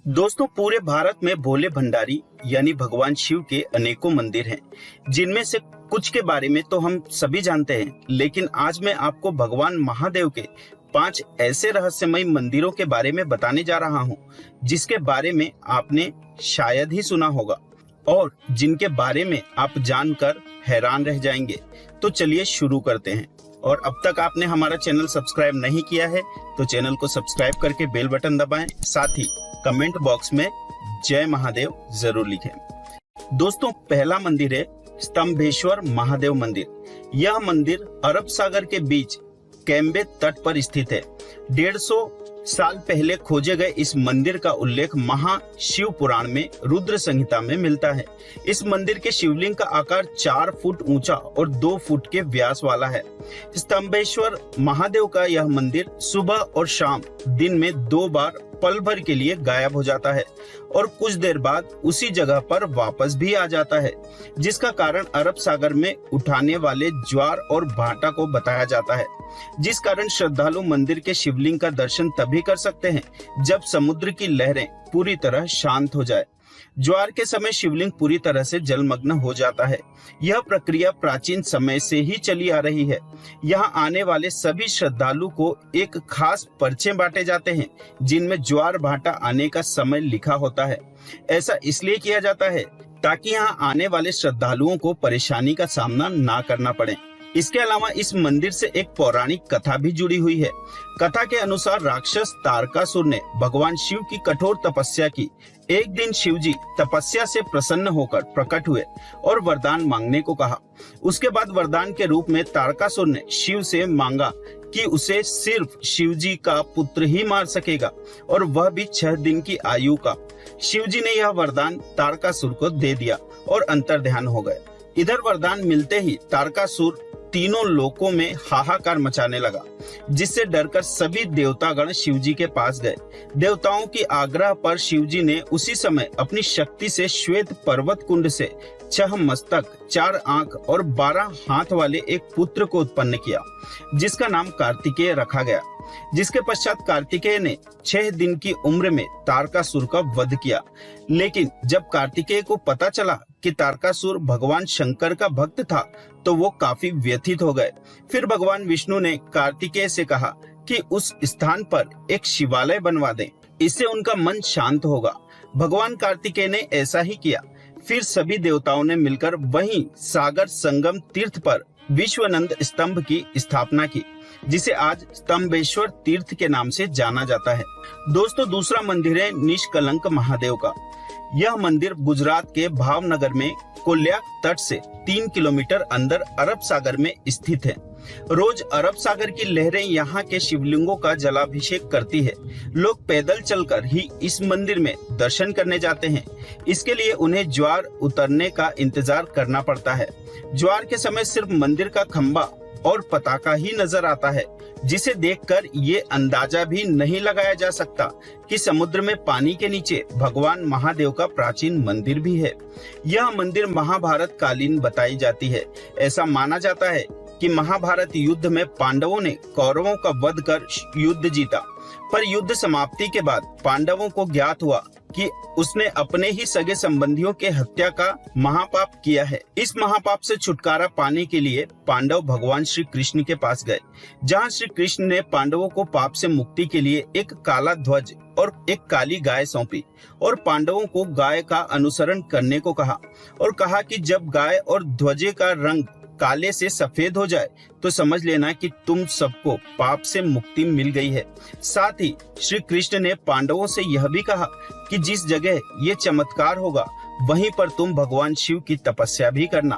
दोस्तों, पूरे भारत में भोले भंडारी यानी भगवान शिव के अनेकों मंदिर हैं, जिनमें से कुछ के बारे में तो हम सभी जानते हैं, लेकिन आज मैं आपको भगवान महादेव के 5 ऐसे रहस्यमय मंदिरों के बारे में बताने जा रहा हूं, जिसके बारे में आपने शायद ही सुना होगा और जिनके बारे में आप जानकर हैरान रह जाएंगे। तो चलिए शुरू करते हैं। और अब तक आपने हमारा चैनल सब्सक्राइब नहीं किया है तो चैनल को सब्सक्राइब करके बेल बटन दबाएं, साथ ही कमेंट बॉक्स में जय महादेव जरूर लिखें। दोस्तों, पहला मंदिर है स्तंभेश्वर महादेव मंदिर। यह मंदिर अरब सागर के बीच कैम्बे तट पर स्थित है। 150 साल पहले खोजे गए इस मंदिर का उल्लेख महाशिव पुराण में रुद्र संहिता में मिलता है। इस मंदिर के शिवलिंग का आकार 4 फुट ऊंचा और 2 फुट के व्यास वाला है। स्तंभेश्वर महादेव का यह मंदिर सुबह और शाम दिन में 2 बार पल भर के लिए गायब हो जाता है और कुछ देर बाद उसी जगह पर वापस भी आ जाता है, जिसका कारण अरब सागर में उठाने वाले ज्वार और भाटा को बताया जाता है, जिस कारण श्रद्धालु मंदिर के शिवलिंग का दर्शन तभी कर सकते हैं जब समुद्र की लहरें पूरी तरह शांत हो जाए। ज्वार के समय शिवलिंग पूरी तरह से जलमग्न हो जाता है। यह प्रक्रिया प्राचीन समय से ही चली आ रही है। यहाँ आने वाले सभी श्रद्धालु को एक खास पर्चे बांटे जाते हैं, जिनमें ज्वार भाटा आने का समय लिखा होता है। ऐसा इसलिए किया जाता है ताकि यहाँ आने वाले श्रद्धालुओं को परेशानी का सामना ना करना पड़े। इसके अलावा इस मंदिर से एक पौराणिक कथा भी जुड़ी हुई है। कथा के अनुसार राक्षस तारकासुर ने भगवान शिव की कठोर तपस्या की। एक दिन शिवजी तपस्या से प्रसन्न होकर प्रकट हुए और वरदान मांगने को कहा। उसके बाद वरदान के रूप में तारकासुर ने शिव से मांगा कि उसे सिर्फ शिवजी का पुत्र ही मार सकेगा, और वह भी 6 दिन की आयु का। शिवजी ने यह वरदान तारकासुर को दे दिया और अंतर्ध्यान हो गए। इधर वरदान मिलते ही तारकासुर तीनों लोकों में हाहाकार मचाने लगा, जिससे डरकर सभी देवतागण शिवजी के पास गए। देवताओं की आग्रह पर शिवजी ने उसी समय अपनी शक्ति से श्वेत पर्वत कुंड से 6 मस्तक, 4 आंख और 12 हाथ वाले एक पुत्र को उत्पन्न किया, जिसका नाम कार्तिकेय रखा गया। जिसके पश्चात कार्तिकेय ने 6 दिन की उम्र में तारकासुर का वध किया। लेकिन जब कार्तिकेय को पता चला कि तारकासुर भगवान शंकर का भक्त था, तो वो काफी व्यथित हो गए। फिर भगवान विष्णु ने कार्तिकेय से कहा कि उस स्थान पर एक शिवालय बनवा दें, इससे उनका मन शांत होगा। भगवान कार्तिकेय ने ऐसा ही किया। फिर सभी देवताओं ने मिलकर वहीं सागर संगम तीर्थ पर विश्वनंद स्तंभ की स्थापना की, जिसे आज स्तंभेश्वर तीर्थ के नाम से जाना जाता है। दोस्तों, दूसरा मंदिर है निष्कलंक महादेव का। यह मंदिर गुजरात के भावनगर में कोल्याक तट से 3 किलोमीटर अंदर अरब सागर में स्थित है। रोज अरब सागर की लहरें यहाँ के शिवलिंगों का जलाभिषेक करती है। लोग पैदल चलकर ही इस मंदिर में दर्शन करने जाते हैं। इसके लिए उन्हें ज्वार उतरने का इंतजार करना पड़ता है। ज्वार के समय सिर्फ मंदिर का खंबा और पताका ही नजर आता है, जिसे देखकर ये अंदाजा भी नहीं लगाया जा सकता कि समुद्र में पानी के नीचे भगवान महादेव का प्राचीन मंदिर भी है। यह मंदिर महाभारत कालीन बताई जाती है। ऐसा माना जाता है कि महाभारत युद्ध में पांडवों ने कौरवों का वध कर युद्ध जीता, पर युद्ध समाप्ति के बाद पांडवों को ज्ञात हुआ कि उसने अपने ही सगे संबंधियों के हत्या का महापाप किया है। इस महापाप से छुटकारा पाने के लिए पांडव भगवान श्री कृष्ण के पास गए, जहां श्री कृष्ण ने पांडवों को पाप से मुक्ति के लिए एक काला ध्वज और एक काली गाय सौंपी और पांडवों को गाय का अनुसरण करने को कहा, और कहा कि जब गाय और ध्वजे का रंग काले से सफेद हो जाए तो समझ लेना कि तुम सबको पाप से मुक्ति मिल गई है। साथ ही श्री कृष्ण ने पांडवों से यह भी कहा कि जिस जगह ये चमत्कार होगा वहीं पर तुम भगवान शिव की तपस्या भी करना।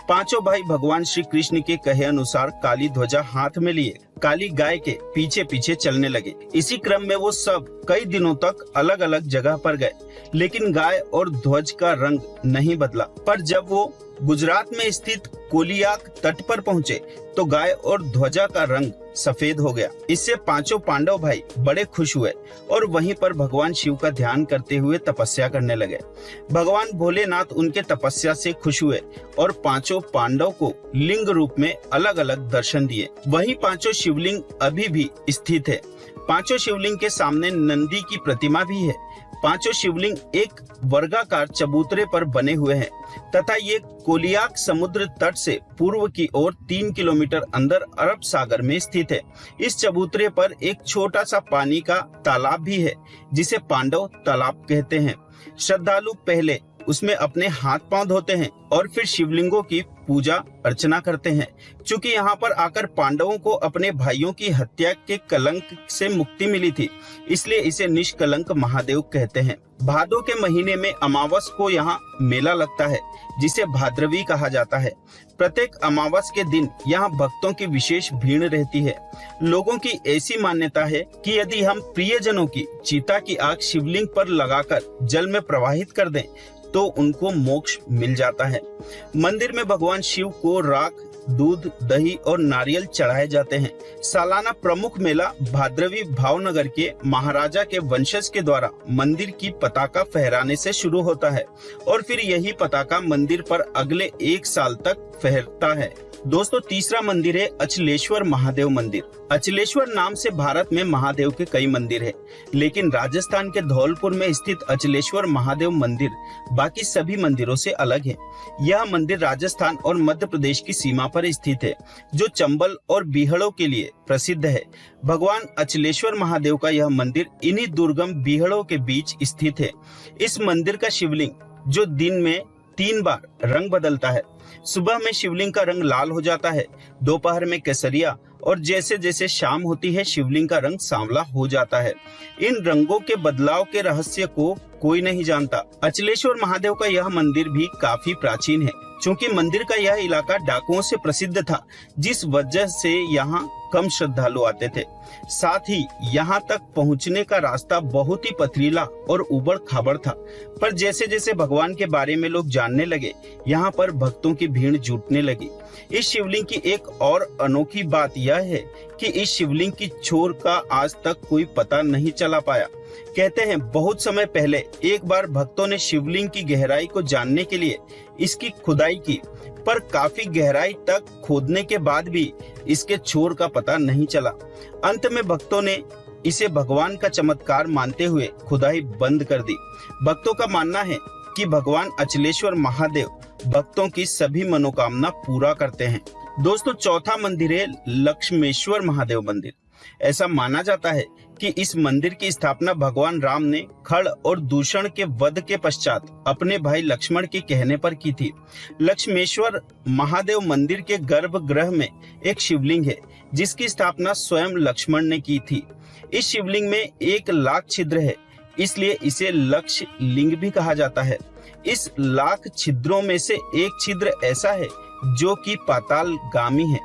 पांचों भाई भगवान श्री कृष्ण के कहे अनुसार काली ध्वजा हाथ में लिए काली गाय के पीछे पीछे चलने लगे। इसी क्रम में वो सब कई दिनों तक अलग अलग जगह पर गए, लेकिन गाय और ध्वज का रंग नहीं बदला। पर जब वो गुजरात में स्थित कोलियाक तट पर पहुँचे तो गाय और ध्वजा का रंग सफेद हो गया। इससे पांचों पांडव भाई बड़े खुश हुए और वहीं पर भगवान शिव का ध्यान करते हुए तपस्या करने लगे। भगवान भोलेनाथ उनके तपस्या से खुश हुए और पांचों पांडव को लिंग रूप में अलग अलग दर्शन दिए। वहीं पांचों शिवलिंग अभी भी स्थित है। पांचों शिवलिंग के सामने नंदी की प्रतिमा भी है। पांचों शिवलिंग एक वर्गाकार चबूतरे पर बने हुए हैं तथा ये कोलियाक समुद्र तट से पूर्व की ओर 3 किलोमीटर अंदर अरब सागर में स्थित है। इस चबूतरे पर एक छोटा सा पानी का तालाब भी है जिसे पांडव तालाब कहते हैं। श्रद्धालु पहले उसमें अपने हाथ पांव धोते हैं और फिर शिवलिंगों की पूजा अर्चना करते हैं। चूंकि यहाँ पर आकर पांडवों को अपने भाइयों की हत्या के कलंक से मुक्ति मिली थी, इसलिए इसे निष्कलंक महादेव कहते हैं। भादों के महीने में अमावस को यहाँ मेला लगता है जिसे भाद्रवी कहा जाता है। प्रत्येक अमावस के दिन यहाँ भक्तों की विशेष भीड़ रहती है। लोगों की ऐसी मान्यता है कि यदि हम प्रियजनों की चिता की आग शिवलिंग पर लगाकर जल में प्रवाहित कर दें तो उनको मोक्ष मिल जाता है। मंदिर में भगवान शिव को राख, दूध, दही और नारियल चढ़ाए जाते हैं। सालाना प्रमुख मेला भाद्रवी भावनगर के महाराजा के वंशज के द्वारा मंदिर की पताका फहराने से शुरू होता है और फिर यही पताका मंदिर पर अगले 1 साल तक फहरता है। दोस्तों, तीसरा मंदिर है अचलेश्वर महादेव मंदिर। अचलेश्वर नाम से भारत में महादेव के कई मंदिर हैं, लेकिन राजस्थान के धौलपुर में स्थित अचलेश्वर महादेव मंदिर बाकी सभी मंदिरों से अलग है। यह मंदिर राजस्थान और मध्य प्रदेश की सीमा पर स्थित है, जो चंबल और बीहड़ों के लिए प्रसिद्ध है। भगवान अचलेश्वर महादेव का यह मंदिर इन्हीं दुर्गम बीहड़ों के बीच स्थित है। इस मंदिर का शिवलिंग, जो दिन में 3 बार रंग बदलता है, सुबह में शिवलिंग का रंग लाल हो जाता है, दोपहर में केसरिया और जैसे जैसे शाम होती है शिवलिंग का रंग सांवला हो जाता है। इन रंगों के बदलाव के रहस्य को कोई नहीं जानता। अचलेश्वर महादेव का यह मंदिर भी काफी प्राचीन है, क्योंकि मंदिर का यह इलाका डाकुओं से प्रसिद्ध था, जिस वजह से यहाँ कम श्रद्धालु आते थे। साथ ही यहाँ तक पहुँचने का रास्ता बहुत ही पथरीला और उबड़ खाबड़ था। पर जैसे जैसे भगवान के बारे में लोग जानने लगे, यहाँ पर भक्तों की भीड़ जुटने लगी। इस शिवलिंग की एक और अनोखी बात यह है कि इस शिवलिंग की छोर का आज तक कोई पता नहीं चला पाया। कहते हैं बहुत समय पहले एक बार भक्तों ने शिवलिंग की गहराई को जानने के लिए इसकी खुदाई की, पर काफी गहराई तक खोदने के बाद भी इसके छोर का पता नहीं चला। अंत में भक्तों ने इसे भगवान का चमत्कार मानते हुए खुदाई बंद कर दी। भक्तों का मानना है कि भगवान अचलेश्वर महादेव भक्तों की सभी मनोकामना पूरा करते हैं। दोस्तों, चौथा मंदिर है लक्ष्मेश्वर महादेव मंदिर। ऐसा माना जाता है कि इस मंदिर की स्थापना भगवान राम ने खड़ और दूषण के वध के पश्चात अपने भाई लक्ष्मण के कहने पर की थी। लक्ष्मेश्वर महादेव मंदिर के गर्भगृह में एक शिवलिंग है, जिसकी स्थापना स्वयं लक्ष्मण ने की थी। इस शिवलिंग में 1 लाख छिद्र है, इसलिए इसे लक्ष्य लिंग भी कहा जाता है। इस लाख छिद्रों में से एक छिद्र ऐसा है जो कि पातालगामी है,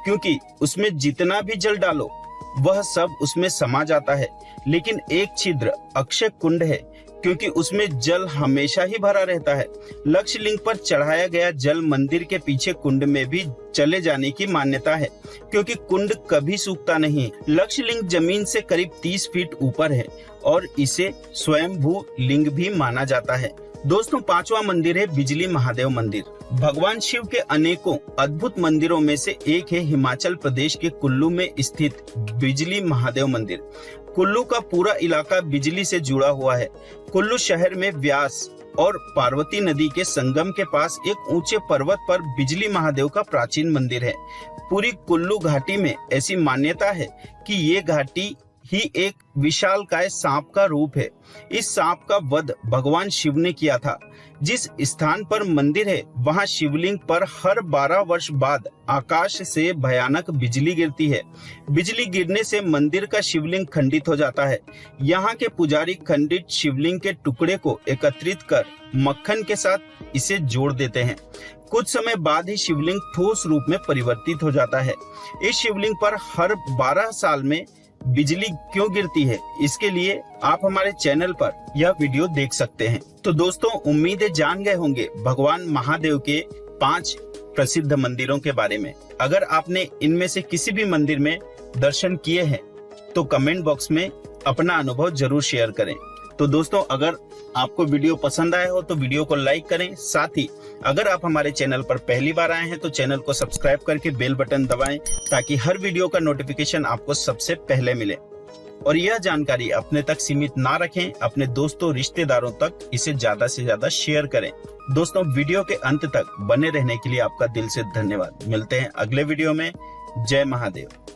क्योंकि उसमें जितना भी जल डालो वह सब उसमें समा जाता है। लेकिन एक छिद्र अक्षय कुंड है, क्योंकि उसमें जल हमेशा ही भरा रहता है। लक्ष्य लिंग पर चढ़ाया गया जल मंदिर के पीछे कुंड में भी चले जाने की मान्यता है, क्योंकि कुंड कभी सूखता नहीं। लक्ष्य लिंग जमीन से करीब 30 फीट ऊपर है और इसे स्वयंभू लिंग भी माना जाता है। दोस्तों, 5वां मंदिर है बिजली महादेव मंदिर। भगवान शिव के अनेकों अद्भुत मंदिरों में से एक है हिमाचल प्रदेश के कुल्लू में स्थित बिजली महादेव मंदिर। कुल्लू का पूरा इलाका बिजली से जुड़ा हुआ है। कुल्लू शहर में व्यास और पार्वती नदी के संगम के पास एक ऊंचे पर्वत पर बिजली महादेव का प्राचीन मंदिर है। पूरी कुल्लू घाटी में ऐसी मान्यता है कि ये घाटी ही एक विशालकाय सांप का रूप है। इस सांप का वध भगवान शिव ने किया था। जिस स्थान पर मंदिर है वहां शिवलिंग पर हर 12 वर्ष बाद आकाश से भयानक बिजली गिरती है। बिजली गिरने से मंदिर का शिवलिंग खंडित हो जाता है। यहाँ के पुजारी खंडित शिवलिंग के टुकड़े को एकत्रित कर मक्खन के साथ इसे जोड़ देते हैं। कुछ समय बाद ही शिवलिंग ठोस रूप में परिवर्तित हो जाता है। इस शिवलिंग पर हर 12 साल में बिजली क्यों गिरती है, इसके लिए आप हमारे चैनल पर यह वीडियो देख सकते हैं। तो दोस्तों, उम्मीद है जान गए होंगे भगवान महादेव के 5 प्रसिद्ध मंदिरों के बारे में। अगर आपने इनमें से किसी भी मंदिर में दर्शन किए हैं तो कमेंट बॉक्स में अपना अनुभव जरूर शेयर करें। तो दोस्तों, अगर आपको वीडियो पसंद आया हो तो वीडियो को लाइक करें। साथ ही अगर आप हमारे चैनल पर पहली बार आए हैं तो चैनल को सब्सक्राइब करके बेल बटन दबाएं, ताकि हर वीडियो का नोटिफिकेशन आपको सबसे पहले मिले। और यह जानकारी अपने तक सीमित ना रखें, अपने दोस्तों रिश्तेदारों तक इसे ज्यादा से ज्यादा शेयर करें। दोस्तों, वीडियो के अंत तक बने रहने के लिए आपका दिल से धन्यवाद। मिलते हैं अगले वीडियो में। जय महादेव।